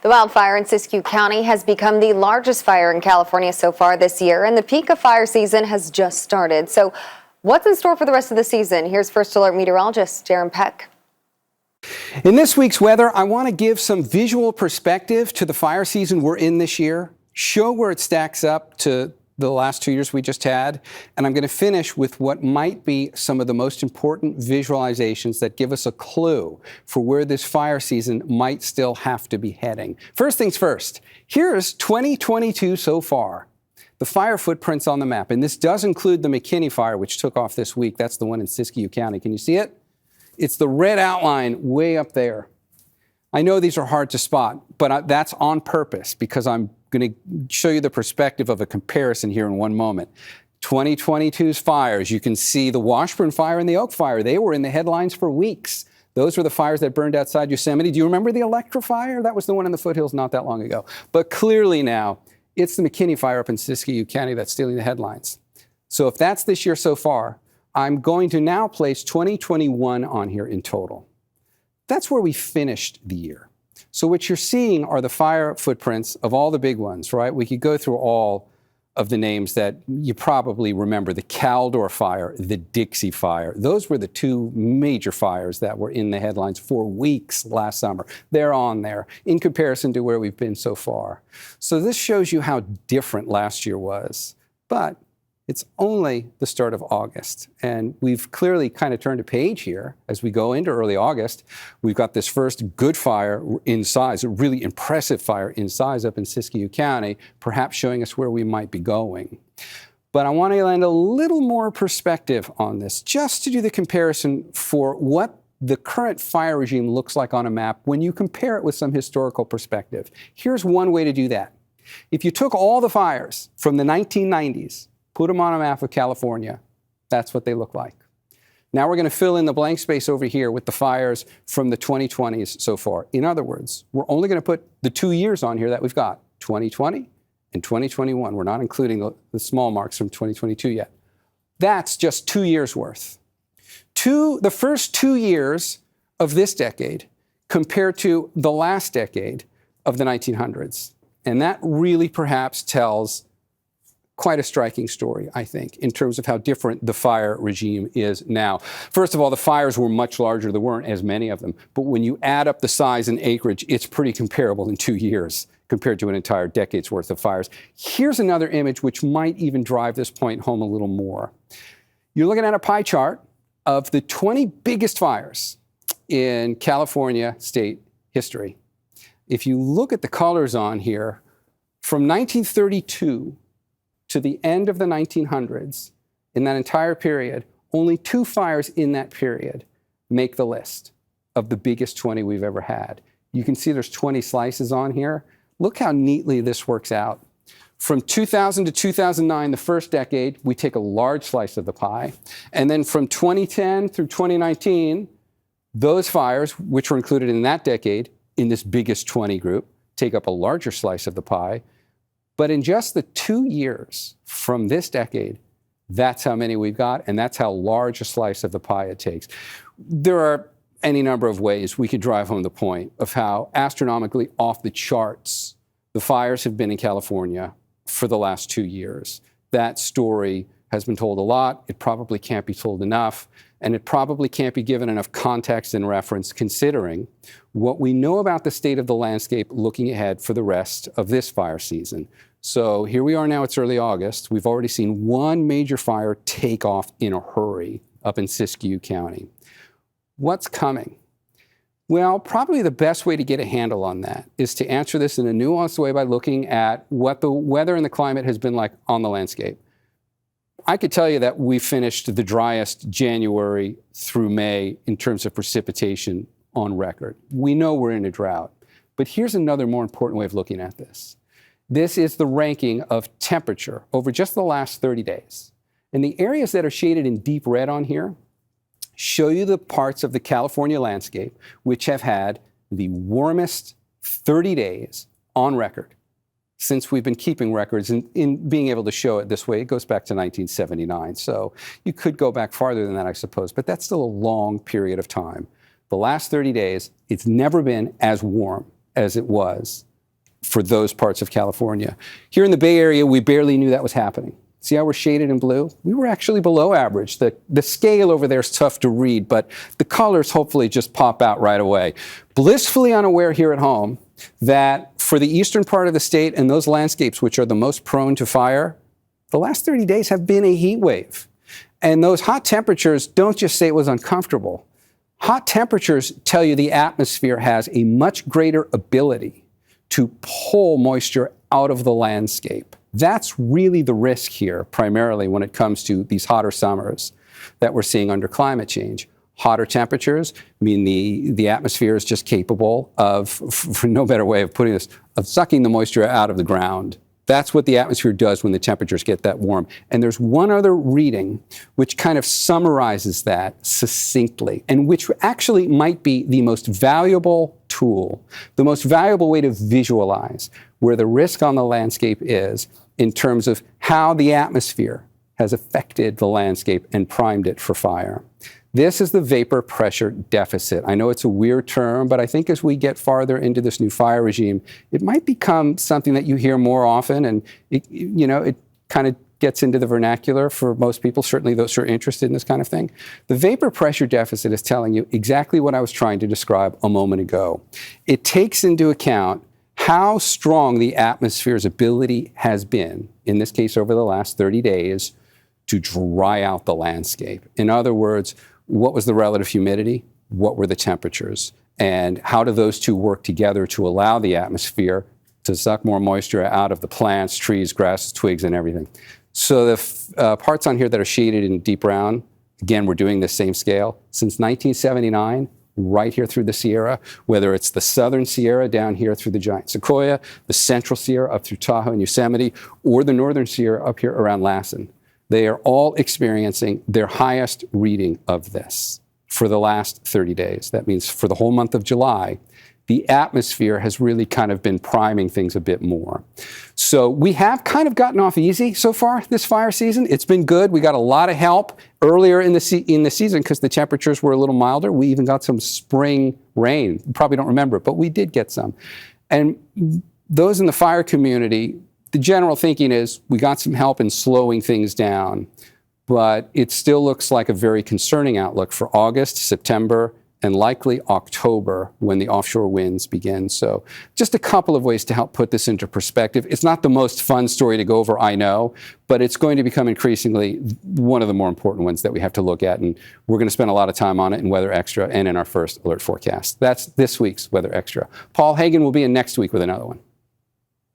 The wildfire in Siskiyou County has become the largest fire in California so far this year, and the peak of fire season has just started. So what's in store for the rest of the season? Here's First Alert Meteorologist Darren Peck. In this week's weather, I want to give some visual perspective to the fire season we're in this year, show where it stacks up to the last 2 years we just had, and I'm going to finish with what might be some of the most important visualizations that give us a clue for where this fire season might still have to be heading. First things first, here's 2022 so far. The fire footprints on the map, and this does include the McKinney fire, which took off this week. That's the one in Siskiyou County. Can you see it? It's the red outline way up there. I know these are hard to spot, but that's on purpose because I'm going to show you the perspective of a comparison here in one moment. 2022's fires, you can see the Washburn fire and the Oak fire. They were in the headlines for weeks. Those were the fires that burned outside Yosemite. Do you remember the Electra fire? That was the one in the foothills not that long ago. But clearly now, it's the McKinney fire up in Siskiyou County that's stealing the headlines. So if that's this year so far, I'm going to now place 2021 on here in total. That's where we finished the year. So what you're seeing are the fire footprints of all the big ones, right? We could go through all of the names that you probably remember. The Caldor fire, the Dixie fire. Those were the two major fires that were in the headlines for weeks last summer. They're on there in comparison to where we've been so far. So this shows you how different last year was. But it's only the start of August, and we've clearly kind of turned a page here as we go into early August. We've got this first good fire in size, a really impressive fire in size up in Siskiyou County, perhaps showing us where we might be going. But I want to lend a little more perspective on this, just to do the comparison for what the current fire regime looks like on a map when you compare it with some historical perspective. Here's one way to do that. If you took all the fires from the 1990s, put them on a map of California, that's what they look like. Now we're going to fill in the blank space over here with the fires from the 2020s so far. In other words, we're only going to put the 2 years on here that we've got, 2020 and 2021. We're not including the small marks from 2022 yet. That's just 2 years worth. The first 2 years of this decade compared to the last decade of the 1900s. And that really perhaps tells quite a striking story, I think, in terms of how different the fire regime is now. First of all, the fires were much larger. There weren't as many of them. But when you add up the size and acreage, it's pretty comparable in 2 years compared to an entire decade's worth of fires. Here's another image which might even drive this point home a little more. You're looking at a pie chart of the 20 biggest fires in California state history. If you look at the colors on here, from 1932 to the end of the 1900s, in that entire period, only 2 fires in that period make the list of the biggest 20 we've ever had. You can see there's 20 slices on here. Look how neatly this works out. From 2000 to 2009, the first decade, we take a large slice of the pie. And then from 2010 through 2019, those fires, which were included in that decade, in this biggest 20 group, take up a larger slice of the pie. But in just the 2 years from this decade, that's how many we've got, and that's how large a slice of the pie it takes. There are any number of ways we could drive home the point of how astronomically off the charts the fires have been in California for the last 2 years. That story has been told a lot. It probably can't be told enough, and it probably can't be given enough context and reference considering what we know about the state of the landscape looking ahead for the rest of this fire season. So here we are now, it's early August. We've already seen one major fire take off in a hurry up in Siskiyou County. What's coming? Well, probably the best way to get a handle on that is to answer this in a nuanced way by looking at what the weather and the climate has been like on the landscape. I could tell you that we finished the driest January through May in terms of precipitation on record. We know we're in a drought. But here's another more important way of looking at this. This is the ranking of temperature over just the last 30 days. And the areas that are shaded in deep red on here show you the parts of the California landscape which have had the warmest 30 days on record since we've been keeping records. And in being able to show it this way, it goes back to 1979. So you could go back farther than that, I suppose, but that's still a long period of time. The last 30 days, it's never been as warm as it was for those parts of California. Here in the Bay Area, we barely knew that was happening. See how we're shaded in blue? We were actually below average. The scale over there is tough to read, but the colors hopefully just pop out right away. Blissfully unaware here at home that for the eastern part of the state and those landscapes which are the most prone to fire, the last 30 days have been a heat wave. And those hot temperatures don't just say it was uncomfortable. Hot temperatures tell you the atmosphere has a much greater ability to pull moisture out of the landscape. That's really the risk here, primarily when it comes to these hotter summers that we're seeing under climate change. Hotter temperatures mean the atmosphere is just capable of, for no better way of putting this, of sucking the moisture out of the ground. That's what the atmosphere does when the temperatures get that warm. And there's one other reading which kind of summarizes that succinctly, and which actually might be the most valuable tool, the most valuable way to visualize where the risk on the landscape is in terms of how the atmosphere has affected the landscape and primed it for fire. This is the vapor pressure deficit. I know it's a weird term, but I think as we get farther into this new fire regime, it might become something that you hear more often, and it kind of gets into the vernacular for most people, certainly those who are interested in this kind of thing. The vapor pressure deficit is telling you exactly what I was trying to describe a moment ago. It takes into account how strong the atmosphere's ability has been, in this case over the last 30 days, to dry out the landscape. In other words, what was the relative humidity? What were the temperatures? And how do those two work together to allow the atmosphere to suck more moisture out of the plants, trees, grasses, twigs, and everything? So the parts on here that are shaded in deep brown, again, we're doing the same scale. Since 1979, right here through the Sierra, whether it's the southern Sierra down here through the giant sequoia, the central Sierra up through Tahoe and Yosemite, or the northern Sierra up here around Lassen. They are all experiencing their highest reading of this for the last 30 days. That means for the whole month of July, the atmosphere has really kind of been priming things a bit more. So we have kind of gotten off easy so far this fire season. It's been good. We got a lot of help earlier in the season because the temperatures were a little milder. We even got some spring rain. You probably don't remember it, but we did get some. And those in the fire community, the general thinking is we got some help in slowing things down, but it still looks like a very concerning outlook for August, September, and likely October when the offshore winds begin. So just a couple of ways to help put this into perspective. It's not the most fun story to go over, I know, but it's going to become increasingly one of the more important ones that we have to look at. And we're going to spend a lot of time on it in Weather Extra and in our first alert forecast. That's this week's Weather Extra. Paul Hagan will be in next week with another one.